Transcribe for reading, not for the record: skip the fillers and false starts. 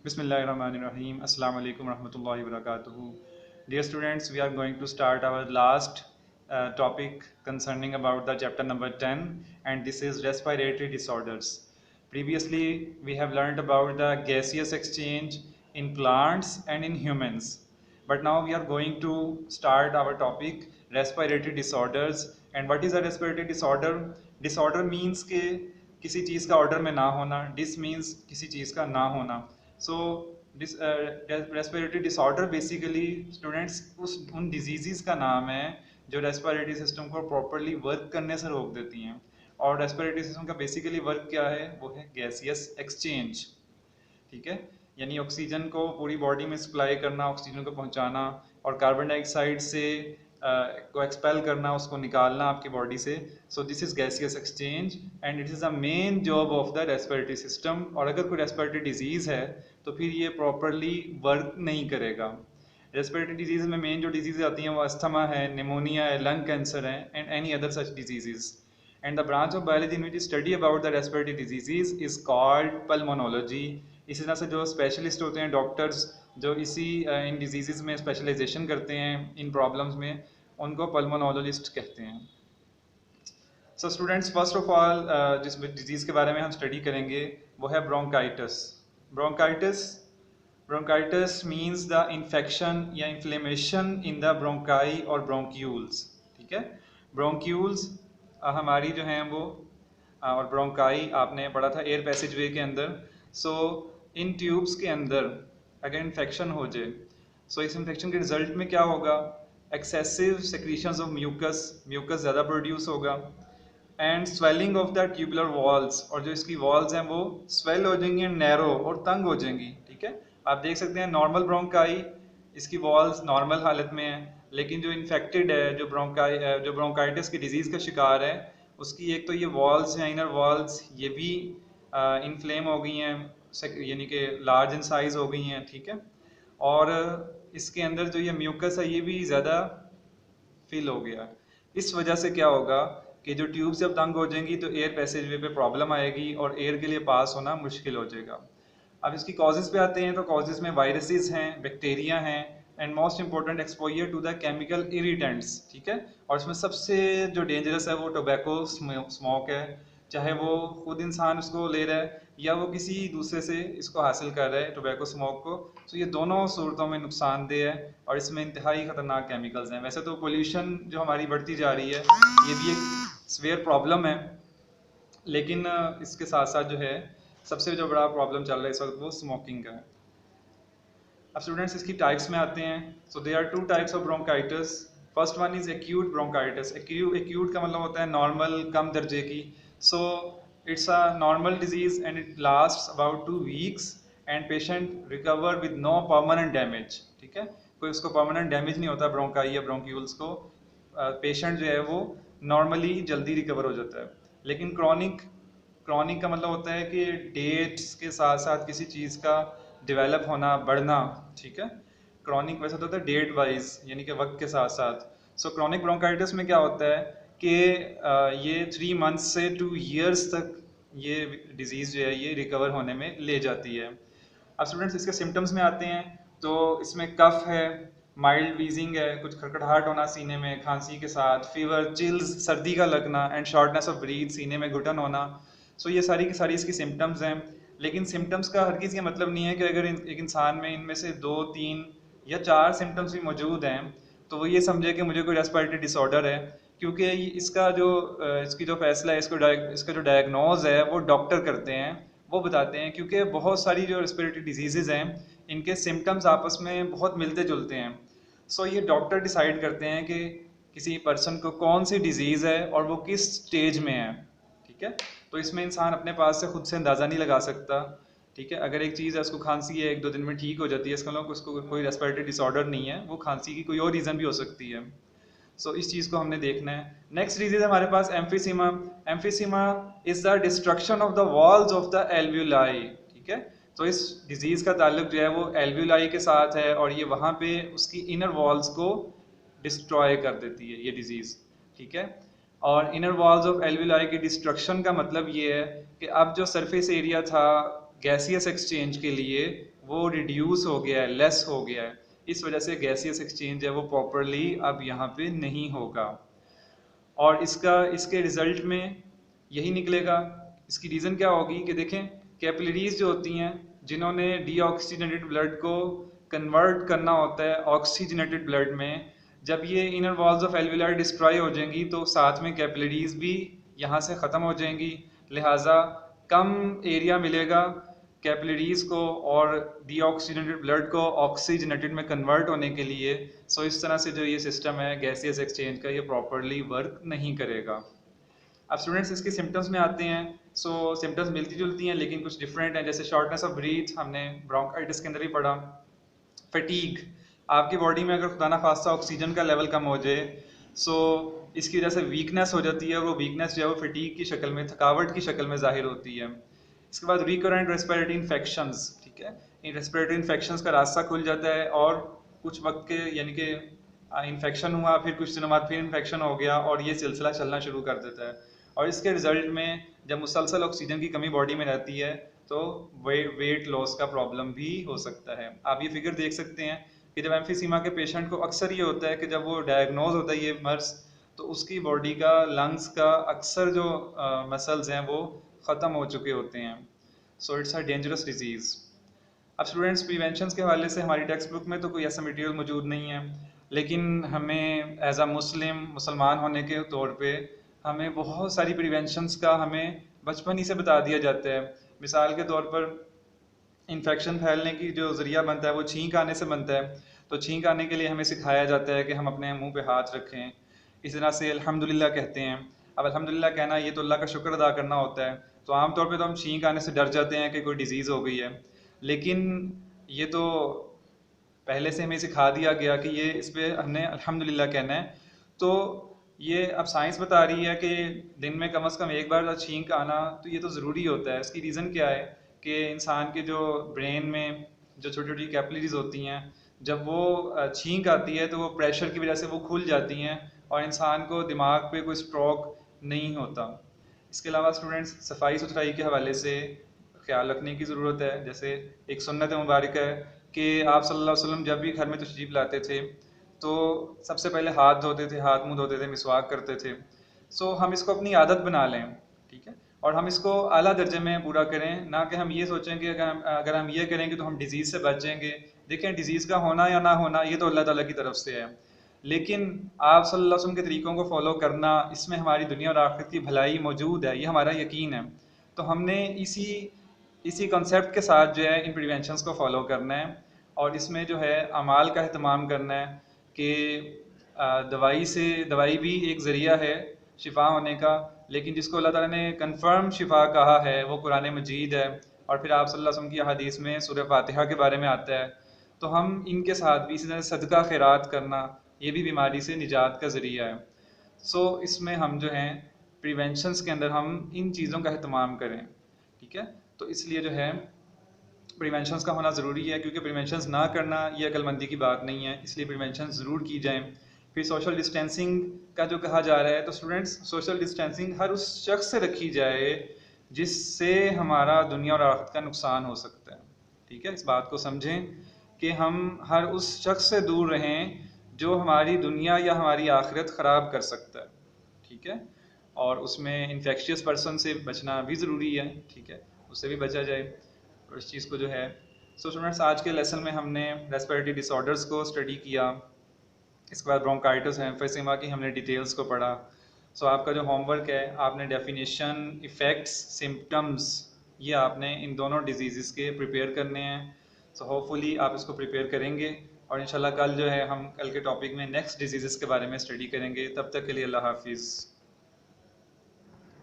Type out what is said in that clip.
Bismillahirrahmanirrahim. Assalamu alaikum warahmatullahi wabarakatuh. Dear students, we are going to start our last topic concerning about the chapter number 10, and this is respiratory disorders. Previously, we have learned about the gaseous exchange in plants and in humans. But now we are going to start our topic respiratory disorders. And what is a respiratory disorder? Disorder means कि किसी चीज़ का order में ना होना, dish means किसी चीज़ का ना होना. सो रेस्पिरेटरी डिसऑर्डर बेसिकली स्टूडेंट्स उन डिजीज़ का नाम है जो रेस्पिरेटरी सिस्टम को प्रॉपरली वर्क करने से रोक देती हैं. और रेस्पिरेटरी सिस्टम का बेसिकली वर्क क्या है? वो है गैसियस एक्सचेंज. ठीक है, यानी ऑक्सीजन को पूरी बॉडी में सप्लाई करना, ऑक्सीजन को पहुंचाना, और कार्बन डाइऑक्साइड से को एक्सपेल करना, उसको निकालना आपकी बॉडी से. So this is gaseous exchange and it is the main job of the respiratory system. और अगर कोई रेस्पिरेटरी डिजीज़ है तो फिर ये प्रॉपरली वर्क नहीं करेगा. रेस्पिरेटरी डिजीज़ में मेन जो डिजीज़ आती हैं वो अस्थमा है, निमोनिया है, लंग कैंसर है, and any other such disease. And the branch of biology in which study about the respiratory diseases is called pulmonology. इसी तरह से जो स्पेशलिस्ट होते हैं, डॉक्टर्स, जो इसी इन डिजीज़ में स्पेशलाइजेशन करते हैं, इन प्रॉब्लम्स में, उनको पल्मोनोलॉजिस्ट कहते हैं. So students, first of all जिस डिजीज़ के बारे में हम स्टडी करेंगे वो है bronchitis. Bronchitis bronchitis means the infection या इन्फ्लेमेशन इन द ब्रोंकाई और ब्रोंक्यूल्स. ठीक है, ब्रोंक्यूल्स हमारी जो हैं वो, और ब्रोंकाई आपने पढ़ा था एयर पैसेज वे के अंदर. सो इन ट्यूब्स के अंदर अगर इन्फेक्शन हो जाए, सो इस इन्फेक्शन के रिजल्ट में क्या होगा? Excessive secretions of mucus, mucus ज़्यादा प्रोड्यूस होगा, and swelling of the tubular walls, और जो इसकी वॉल्स हैं वो स्वेल हो जाएंगी, नैरो और तंग हो जाएंगी. ठीक है, आप देख सकते हैं नॉर्मल ब्रोंकाई, इसकी वॉल्स नॉर्मल हालत में है, लेकिन जो इन्फेक्टेड है, जो ब्रोंकाइटिस की डिजीज़ का शिकार है, उसकी एक तो ये वॉल्स हैं, इनर वॉल्स, ये भी इन्फ्लेम हो गई हैं, यानी कि लार्ज इन साइज़ हो गई हैं. ठीक है, और इसके अंदर जो ये म्यूकस है ये भी ज़्यादा फिल हो गया. इस वजह से क्या होगा कि जो ट्यूब जब तंग हो जाएंगी तो एयर पैसेज वे पे प्रॉब्लम आएगी और एयर के लिए पास होना मुश्किल हो जाएगा. अब इसकी कॉजेज़ पे आते हैं, तो कॉजेज़ में वायरसेस हैं, बैक्टीरिया हैं, and most important exposure to the chemical irritants. ठीक है, और इसमें सबसे जो डेंजरस है वो टोबैको स्मोक है, चाहे वो खुद इंसान उसको ले रहा है या वो किसी दूसरे से इसको हासिल कर रहा है टोबैको स्मोक को. तो ये दोनों सूरतों में नुकसानदेह है और इसमें इंतहाई ख़तरनाक केमिकल्स हैं. वैसे तो पोल्यूशन जो हमारी बढ़ती जा रही है ये भी एक सीवियर प्रॉब्लम है, लेकिन इसके साथ साथ जो है सबसे जो बड़ा प्रॉब्लम चल रहा है इस वक्त वो स्मोकिंग का है. अब स्टूडेंट्स इसकी टाइप्स में आते हैं. So there are two types of bronchitis. First one is acute bronchitis. Acute का मतलब होता है नॉर्मल, कम दर्जे की. So it's a normal disease and it last about 2 weeks and patient recover with no permanent damage. ठीक है, कोई उसको परमानेंट डैमेज नहीं होता ब्रोंकाई या ब्रोंक्यूल्स को. पेशेंट जो है वो नॉर्मली जल्दी रिकवर हो जाता है. लेकिन क्रॉनिक का मतलब होता है कि डेट्स के साथ साथ किसी चीज़ का डेवलप होना, बढ़ना. ठीक है, क्रॉनिक वैसे तो होता है डेट वाइज, यानी कि वक्त के साथ साथ. सो क्रॉनिक ब्रोंकाइटिस में क्या होता है कि ये 3 months से 2 years तक ये डिजीज़ जो है ये रिकवर होने में ले जाती है. अब स्टूडेंट्स इसके सिम्टम्स में आते हैं, तो इसमें कफ है, माइल्ड वीजिंग है, कुछ खड़खड़ाहट होना सीने में खांसी के साथ, फीवर, चिल्स, सर्दी का लगना, एंड शॉर्टनेस ऑफ ब्रीथ, सीने में घुटन होना. सो ये सारी की सारी इसकी सिम्टम्स हैं. लेकिन सिम्टम्स का हर किसी का मतलब नहीं है कि अगर एक इंसान में इनमें से 2, 3 या 4 सिम्टम्स भी मौजूद हैं तो वो ये समझे कि मुझे कोई रेस्पिरेटरी डिसऑर्डर है, क्योंकि इसका जो इसकी जो फैसला है, इसका जो डायग्नोज है वो डॉक्टर करते हैं, वो बताते हैं. क्योंकि बहुत सारी जो रेस्पिरेटरी डिजीज़ हैं इनके सिम्टम्स आपस में बहुत मिलते जुलते हैं. सो ये डॉक्टर डिसाइड करते हैं कि किसी पर्सन को कौन सी डिजीज़ है और वो किस स्टेज में है. ठीक है, तो इसमें इंसान अपने पास से खुद से अंदाज़ा नहीं लगा सकता. ठीक है, अगर एक चीज़ है, उसको खांसी है, 1-2 दिन में ठीक हो जाती है, इसका मतलब उसको कोई रेस्पिरेटरी डिसऑर्डर नहीं है, वो खांसी की कोई और रीज़न भी हो सकती है. सो इस चीज़ को हमने देखना है. नेक्स्ट डिजीज है हमारे पास emphysema. Emphysema is the destruction of the walls of the alveoli. ठीक है, तो इस डिजीज़ का ताल्लुक जो है वो एल्व्यूलाई के साथ है और ये वहाँ पे उसकी इनर वॉल्स को डिस्ट्रॉय कर देती है ये डिजीज़. ठीक है, और इनर वॉल्स ऑफ एल्व्यूलाई की डिस्ट्रक्शन का मतलब ये है कि अब जो सरफेस एरिया था गैसियस एक्सचेंज के लिए वो रिड्यूस हो गया है, लेस हो गया है। इस वजह से गैसियस एक्सचेंज है वो प्रॉपरली अब यहाँ पे नहीं होगा, और इसके रिजल्ट में यही निकलेगा। इसकी रीज़न क्या होगी कि देखें, कैपिलरीज जो होती हैं जिन्होंने डीऑक्सीजनेटेड ब्लड को कन्वर्ट करना होता है ऑक्सीजनेटेड ब्लड में, जब ये inner walls of alveoli destroy हो जाएंगी तो साथ में कैपिलरीज भी यहाँ से ख़त्म हो जाएंगी, लिहाजा कम एरिया मिलेगा कैपिलरीज को और डीऑक्सीजनेटेड ब्लड को ऑक्सीजनेटेड में कन्वर्ट होने के लिए। सो इस तरह से जो ये सिस्टम है गैसियस एक्सचेंज का, ये प्रॉपरली वर्क नहीं करेगा। अब स्टूडेंट्स इसके सिम्टम्स में आते हैं। सो सिम्टम्स मिलती जुलती हैं लेकिन कुछ डिफरेंट हैं, जैसे शॉर्टनेस ऑफ ब्रीथ हमने ब्रोंकाइटिस के अंदर ही पढ़ा। फटीग, आपकी बॉडी में अगर खुदा ना खास्ता ऑक्सीजन का लेवल कम हो जाए सो इसकी वजह से वीकनेस हो जाती है, और वो वीकनेस जो है वो फटीग की शक्ल में, थकावट की शक्ल में जाहिर होती है। इसके बाद रिकरेंट रेस्पिरेटरी इन्फेक्शंस, ठीक है, इन रेस्पिरेटरी इन्फेक्शंस का रास्ता खुल जाता है और कुछ वक्त के यानी कि इन्फेक्शन हुआ, फिर कुछ दिनों बाद फिर इन्फेक्शन हो गया और ये सिलसिला चलना शुरू कर देता है। और इसके रिजल्ट में जब मुसलसल ऑक्सीजन की कमी बॉडी में रहती है तो वेट लॉस का प्रॉब्लम भी हो सकता है। आप ये फिगर देख सकते हैं कि जब एम्फीसीमा के पेशेंट को अक्सर ये होता है कि जब वो डायग्नोज होता है ये मर्ज, तो उसकी बॉडी का, लंग्स का अक्सर जो मसल्स हैं वो ख़त्म हो चुके होते हैं। सो इट्स अ डेंजरस डिजीज़। अब स्टूडेंट्स प्रिवेंशन के हवाले से हमारी टेक्स्ट बुक में तो कोई ऐसा मटेरियल मौजूद नहीं है, लेकिन हमें एज अ मुसलमान होने के तौर पे हमें बहुत सारी प्रिवेंशंस का हमें बचपन ही से बता दिया जाता है। मिसाल के तौर पर इन्फेक्शन फैलने की जो ज़रिया बनता है वो छींक आने से बनता है, तो छींक आने के लिए हमें सिखाया जाता है कि हम अपने मुंह पे हाथ रखें, इस तरह से अल्हम्दुलिल्लाह कहते हैं। अब अल्हम्दुलिल्लाह कहना ये तो अल्लाह का शुक्र अदा करना होता है, तो आमतौर पे तो हम छींक आने से डर जाते हैं कि कोई डिजीज़ हो गई है, लेकिन ये तो पहले से हमें सिखा दिया गया कि ये इस पर हमने अल्हम्दुलिल्लाह कहना है। तो ये अब साइंस बता रही है कि दिन में कम से कम एक बार छींक आना तो ये तो ज़रूरी होता है। इसकी रीज़न क्या है कि इंसान के जो ब्रेन में जो छोटी छोटी कैपिलरीज होती हैं, जब वो छींक आती है तो वो प्रेशर की वजह से वो खुल जाती हैं और इंसान को दिमाग पे कोई स्ट्रोक नहीं होता। इसके अलावा स्टूडेंट्स सफाई सुथराई के हवाले से ख्याल रखने की ज़रूरत है। जैसे एक सुन्नत मुबारक है कि आप सल्लल्लाहु अलैहि वसल्लम जब भी घर में तशरीफ़ लाते थे तो सबसे पहले हाथ धोते थे, हाथ मुंह धोते थे, मिसवाक करते थे। सो हम इसको अपनी आदत बना लें, ठीक है, और हम इसको आला दर्जे में पूरा करें, ना कि हम ये सोचें कि अगर हम ये करेंगे तो हम डिज़ीज़ से बच जाएंगे। देखें, डिज़ीज़ का होना या ना होना ये तो अल्लाह ताला की तरफ से है, लेकिन आप सल्लल्लाहु अलैहि वसल्लम के तरीक़ों को फॉलो करना, इसमें हमारी दुनिया और आखिरत की भलाई मौजूद है, ये हमारा यकीन है। तो हमने इसी कॉन्सेप्ट के साथ जो है इन प्रिवेंशंस को फॉलो करना है, और इसमें जो है अमाल का अहतमाम करना है कि दवाई भी एक ज़रिया है शिफा होने का, लेकिन जिसको अल्लाह ताला ने कंफर्म शिफा कहा है वो कुरान मजीद है, और फिर आप सल्लल्लाहु अलैहि वसल्लम की हदीस में सूरह फातिहा के बारे में आता है। तो हम इनके साथ भी इसी तरह सदका खैरात करना, ये भी बीमारी से निजात का ज़रिया है। सो इसमें हम जो हैं प्रिवेंशंस के अंदर हम इन चीज़ों का अहतमाम करें, ठीक है। तो इसलिए जो है प्रिवेंशंस का होना ज़रूरी है, क्योंकि प्रिवेंशंस ना करना ये अक्लमंदी की बात नहीं है, इसलिए प्रिवेंशन ज़रूर की जाएँ। फिर सोशल डिस्टेंसिंग का जो कहा जा रहा है, तो स्टूडेंट्स सोशल डिस्टेंसिंग हर उस शख्स से रखी जाए जिससे हमारा दुनिया और आखिरत का नुकसान हो सकता है, ठीक है। इस बात को समझें कि हम हर उस शख्स से दूर रहें जो हमारी दुनिया या हमारी आखिरत ख़राब कर सकता है, ठीक है। और उसमें इन्फेक्शियस पर्सन से बचना भी ज़रूरी है, ठीक है, उससे भी बचा जाए और इस चीज़ को जो है। सो स्टूडेंट्स, आज के लेसन में हमने रेस्पिरेटरी डिसऑर्डर्स को स्टडी किया, इसके बाद ब्रोंकाइटिस है, एम्फीसीमा की हमने डिटेल्स को पढ़ा। सो आपका जो होमवर्क है, आपने डेफिनेशन, इफ़ेक्ट्स, सिम्टम्स, ये आपने इन दोनों डिजीज़ के प्रिपेयर करने हैं। सो होपफुली आप इसको प्रिपेयर करेंगे, और इंशाल्लाह कल जो है हम कल के टॉपिक में नेक्स्ट डिजीज़ के बारे में स्टडी करेंगे। तब तक के लिए अल्लाह हाफिज़।